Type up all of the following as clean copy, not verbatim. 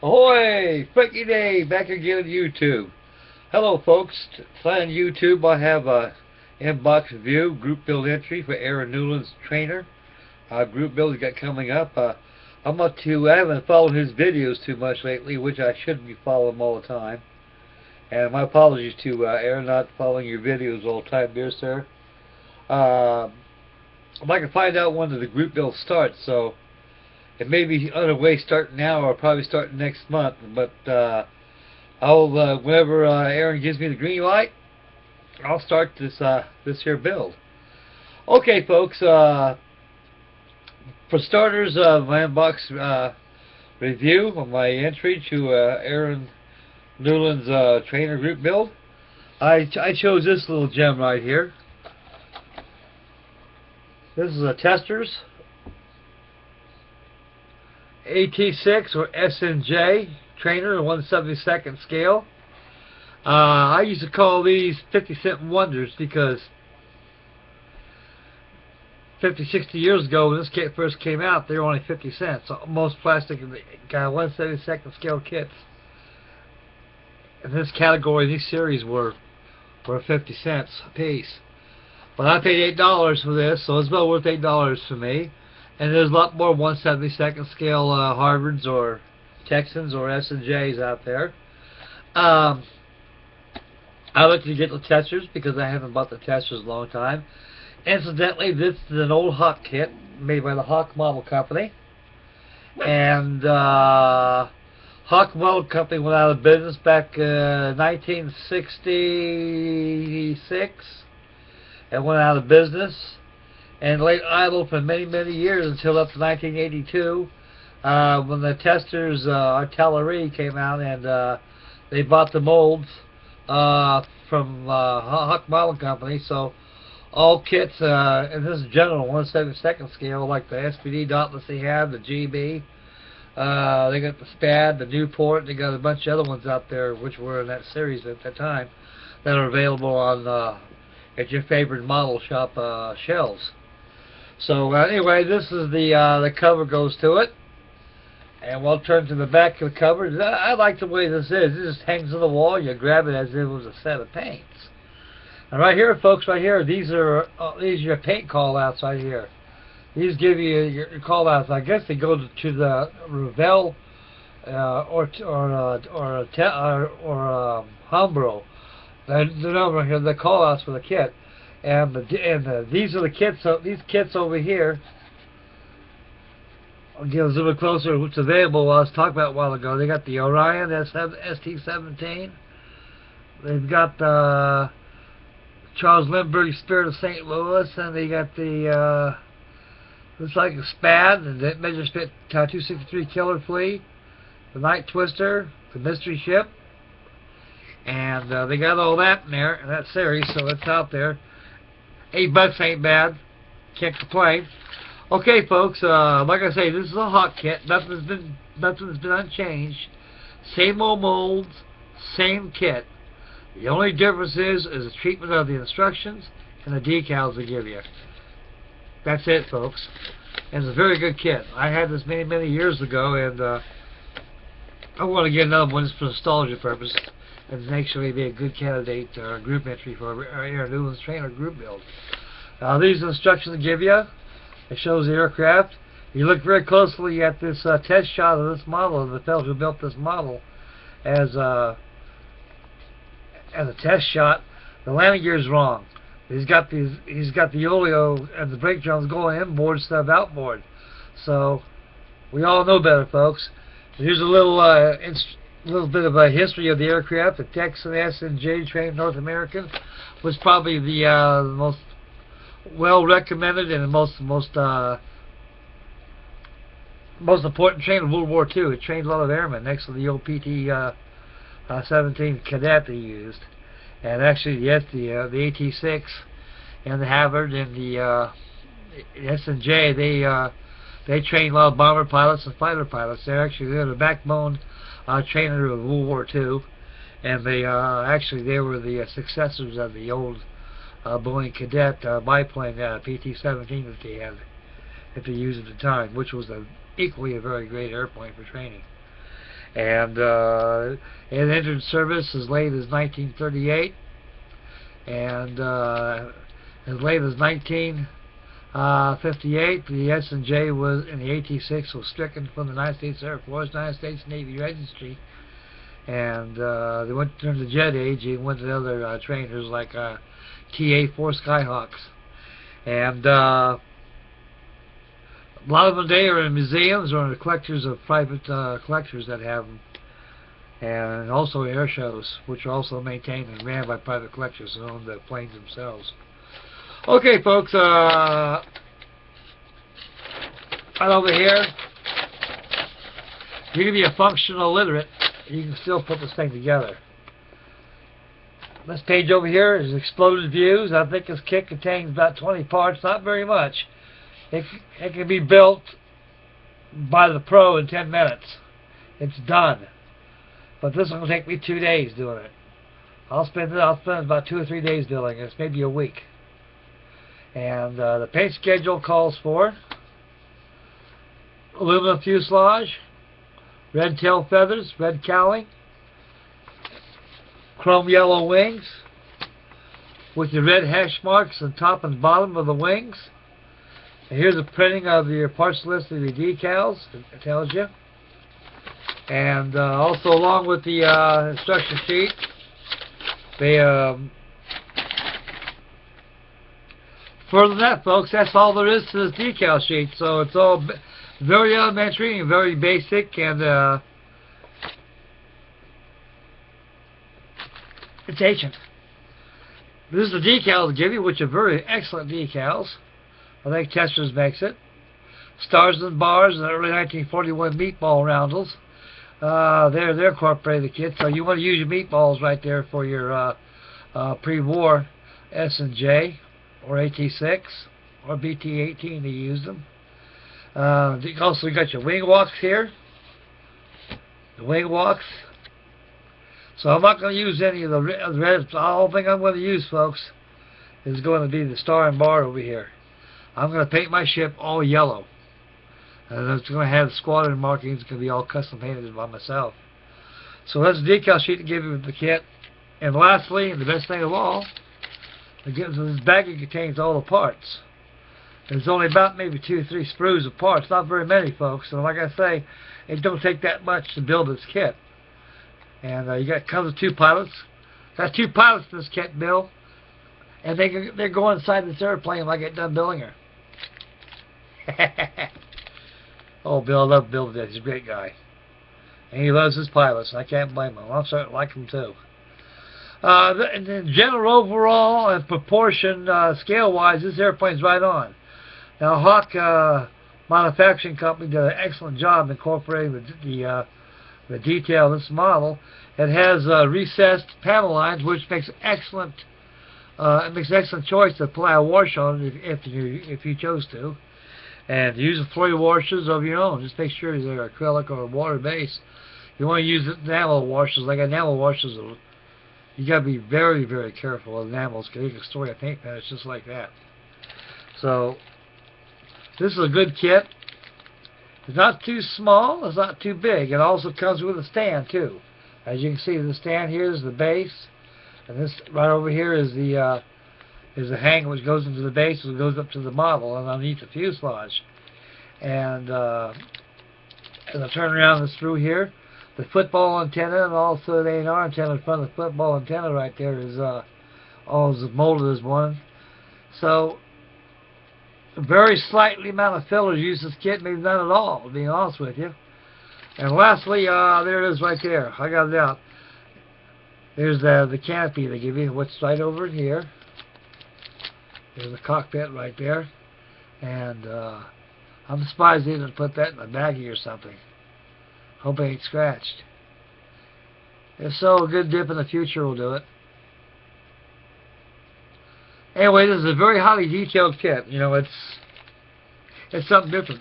Ahoy! Frankie Day back again on YouTube. Hello folks, on YouTube I have a inbox review, group build entry for Arron Newlands trainer. Group build we got coming up. I haven't followed his videos too much lately, which I should be following all the time. And my apologies to Arron, not following your videos all the time, dear sir. I'd like to find out when the group build starts, so it may be underway starting now or probably starting next month, but I'll whenever Arron gives me the green light, I'll start this here build. Okay, folks. For starters, my inbox review of my entry to Arron Newlands trainer group build. I chose this little gem right here. This is a Testors SNJ or SNJ trainer, 1/72 scale. I used to call these 50-cent wonders because 50-60 years ago when this kit first came out, they were only 50 cents. So most plastic 1/72 scale kits in this category, these series were 50 cents a piece. But I paid $8 for this, so it's well worth $8 for me. And there's a lot more 1/72 scale Harvards or Texans or SNJs out there. I like to get the Testors because I haven't bought the Testors in a long time. Incidentally, this is an old Hawk kit made by the Hawk Model Company. And Hawk Model Company went out of business back 1966 and went out of business and laid idle for many years until up to 1982 when the Testors artillery came out and they bought the molds from Hawk Model Company. So all kits, and this is general 1/72 scale, like the SPD Dauntless they have, the GB, they got the SPAD, the Newport, they got a bunch of other ones out there which were in that series at that time that are available on at your favorite model shop shelves. So anyway, this is the cover goes to it, and we'll turn to the back of the cover. I like the way this is. It just hangs on the wall. You grab it as if it was a set of paints. And right here, folks, right here, these are your paint call-outs right here. These give you your call-outs. I guess they go to the Revell or Hambro. The number here, the call-outs for the kit. And these are the kits. So these kits over here, I'll get a little bit closer. What's available? I was talking about a while ago. They got the Orion ST-17. They've got the Charles Lindbergh Spirit of St. Louis, and they got the looks like a SPAD, and it measures fit 263 Killer Flea, the Night Twister, the Mystery Ship, and they got all that in there in that series, so it's out there. $8 ain't bad. Can't complain. Okay, folks. Like I say, this is a Hawk kit. Nothing's been unchanged. Same old molds, same kit. The only difference is the treatment of the instructions and the decals they give you. That's it, folks. And it's a very good kit. I had this many years ago, and I want to get another one just for nostalgia purposes. And actually be a good candidate group entry for Arron Newlands trainer group build. These are the instructions they give you. It shows the aircraft. You look very closely at this test shot of this model, of the fellow who built this model as a test shot. The landing gear is wrong. He's got the oleo and the brake drums going inboard instead of outboard. So we all know better, folks. Here's a little bit of a history of the aircraft. The Texan SNJ trained North American was probably the most well recommended and the most important trainer of World War II. It trained a lot of airmen next to the old PT-17 Cadet they used, and actually the AT-6 and the Havard and the SNJ they trained a lot of bomber pilots and fighter pilots. They're the backbone trainer of World War II, and they were the successors of the old Boeing Cadet biplane PT-17 that they used at the time, which was equally a very great airplane for training. And it entered service as late as 1938, and as late as 1958, the SNJ was in the AT-6 was stricken from the United States Air Force, United States Navy Registry, and they went during the jet age. They went to other trainers like TA-4 Skyhawks, and a lot of them today are in museums or in the collectors of private collectors that have them, and also air shows, which are also maintained and ran by private collectors who own the planes themselves. Okay, folks, right over here, if you can be a functional illiterate, you can still put this thing together. This page over here is exploded views. I think this kit contains about 20 parts, not very much. It can be built by the pro in 10 minutes. It's done. But this one will take me 2 days doing it. I'll spend about 2 or 3 days doing this, maybe a week. And the paint schedule calls for aluminum fuselage, red tail feathers, red cowling, chrome yellow wings with the red hash marks on top and bottom of the wings. And here's a printing of your parts list of your decals. It tells you. And also along with the instruction sheet, they further than that, folks, that's all there is to this decal sheet. So it's all very elementary and very basic, and it's ancient. This is the decals they give you, which are very excellent decals. I think Testors makes it. Stars and bars and early 1941 meatball roundels. They're incorporated kit, so you want to use your meatballs right there for your pre-war SNJ or AT-6 or BT-18 to use them. Also, you got your wing walks here. The wing walks. So I'm not going to use any of the red. The whole thing I'm going to use, folks, is going to be the star and bar over here. I'm going to paint my ship all yellow. And it's going to have squadron markings. It's going to be all custom painted by myself. So that's the decal sheet to give you with the kit. And lastly, and the best thing of all, this baggie contains all the parts. There's only about maybe 2 or 3 sprues of parts. Not very many, folks. And like I say, it don't take that much to build this kit. And comes with 2 pilots. Got 2 pilots in this kit, Bill. And they're going inside this airplane when I get done building her. Oh, Bill, I love Bill to death. He's a great guy. And he loves his pilots. I can't blame him. I'm starting to like him, too. And then general overall and proportion, scale-wise, this airplane's right on. Now, Hawk Manufacturing Company did an excellent job incorporating the detail of this model. It has recessed panel lines, which makes excellent. It makes an excellent choice to apply a wash on it if you chose to. And use the 3 washes of your own. Just make sure they're acrylic or water-based. You want to use enamel washes. Like enamel washes, you got to be very, very careful with enamels because you can store a paint finish just like that. So this is a good kit. It's not too small. It's not too big. It also comes with a stand too. As you can see, the stand here is the base, and this right over here is the hang which goes into the base, which goes up to the model and underneath the fuselage. And as I turn around this through here, the football antenna and also the A&R antenna in front of the football antenna right there is all is molded as one. So a very slightly amount of fillers use this kit, maybe none at all, to be honest with you. And lastly, there it is right there. I got it out. There's the canopy they give you, which is right over here. There's the cockpit right there. And I'm surprised they didn't put that in a baggie or something. Hope it ain't scratched. If so, a good dip in the future will do it. Anyway, this is a very highly detailed kit. You know, it's something different.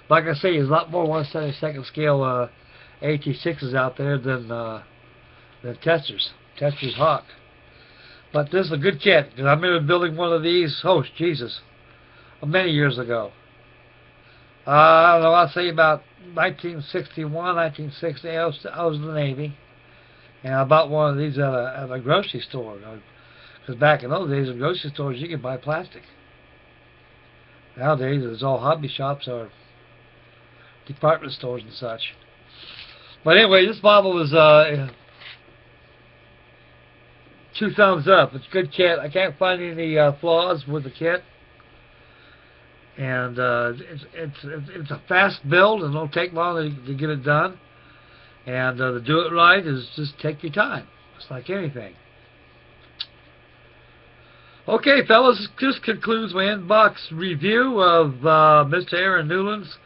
Like I say, there's a lot more 1/72 scale AT-6s out there than Testors Hawk. But this is a good kit. I remember building one of these, oh Jesus, many years ago. I don't know, I'll say about 1961, 1960, I was in the Navy, and I bought one of these at a grocery store. Because back in those days, in grocery stores, you could buy plastic. Nowadays, it's all hobby shops or department stores and such. But anyway, this model was 2 thumbs up. It's a good kit. I can't find any flaws with the kit. And it's a fast build, and it'll take long to get it done. And to do it right is just take your time. It's like anything. Okay, fellas, this concludes my inbox review of Mr. Arron Newlands'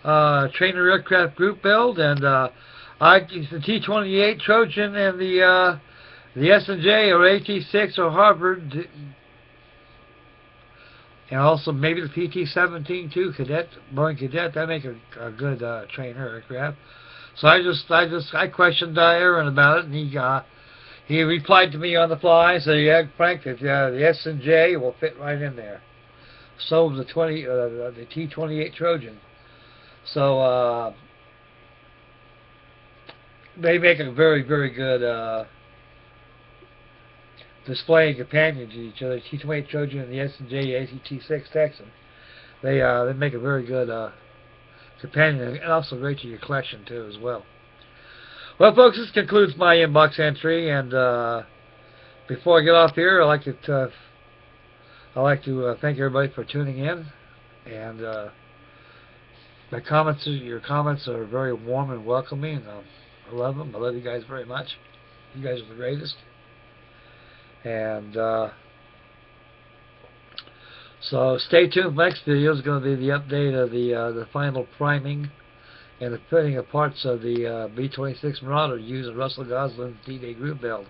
trainer aircraft group build, and it's the T-28 Trojan and the SNJ or AT-6 or Harvard, and also maybe the PT-17 too, Boeing Cadet. That make a good trainer aircraft. So I questioned Arron about it, and he replied to me on the fly. So yeah, Frank, the SNJ will fit right in there. So the T-28 Trojan. So they make a very, very good display and companion to each other. T-28 Trojan and the SNJ AT-6 Texan. They make a very good companion, and also great to your collection too as well. Well, folks, this concludes my inbox entry, and before I get off here, I'd like to thank everybody for tuning in, and your comments are very warm and welcoming. I love them. I love you guys very much. You guys are the greatest. And so stay tuned. Next video is going to be the update of the final priming and the fitting of parts of the B-26 Marauder using Russell Goslin's D-Day group build.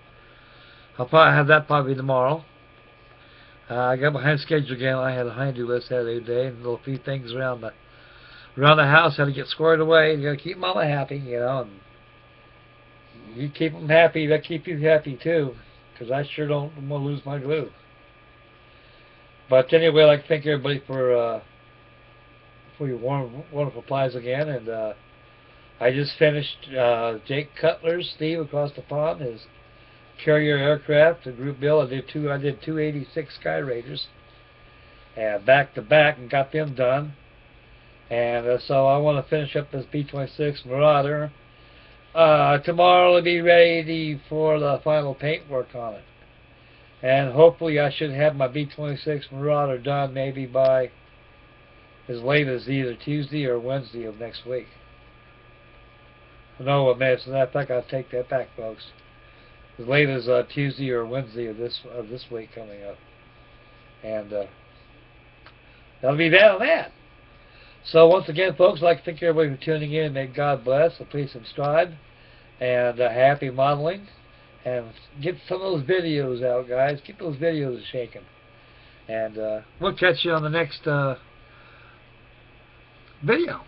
I'll probably have that tomorrow. I got behind schedule again. I had a honey-do list the other day, and a little few things around the house had to get squared away. You got to keep Mama happy, you know. And you keep them happy, they'll keep you happy too. Because I sure don't want to lose my glue. But anyway, I'd like to thank everybody for your wonderful replies again. And I just finished Jake Cutler's, Steve across the pond, his carrier aircraft, the group build. I did two 86 Sky Raiders, back to back, and got them done. And so I want to finish up this B-26 Marauder. Tomorrow I'll be ready for the final paint work on it. And hopefully I should have my B-26 Marauder done maybe by as late as either Tuesday or Wednesday of next week. No, I think I'll take that back, folks. As late as Tuesday or Wednesday of this week coming up. And that'll be that on that. So once again, folks, I'd like to thank everybody for tuning in. May God bless. So please subscribe. And happy modeling. And get some of those videos out, guys. Keep those videos shaking. And we'll catch you on the next video.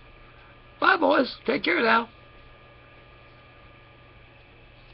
Bye, boys. Take care now.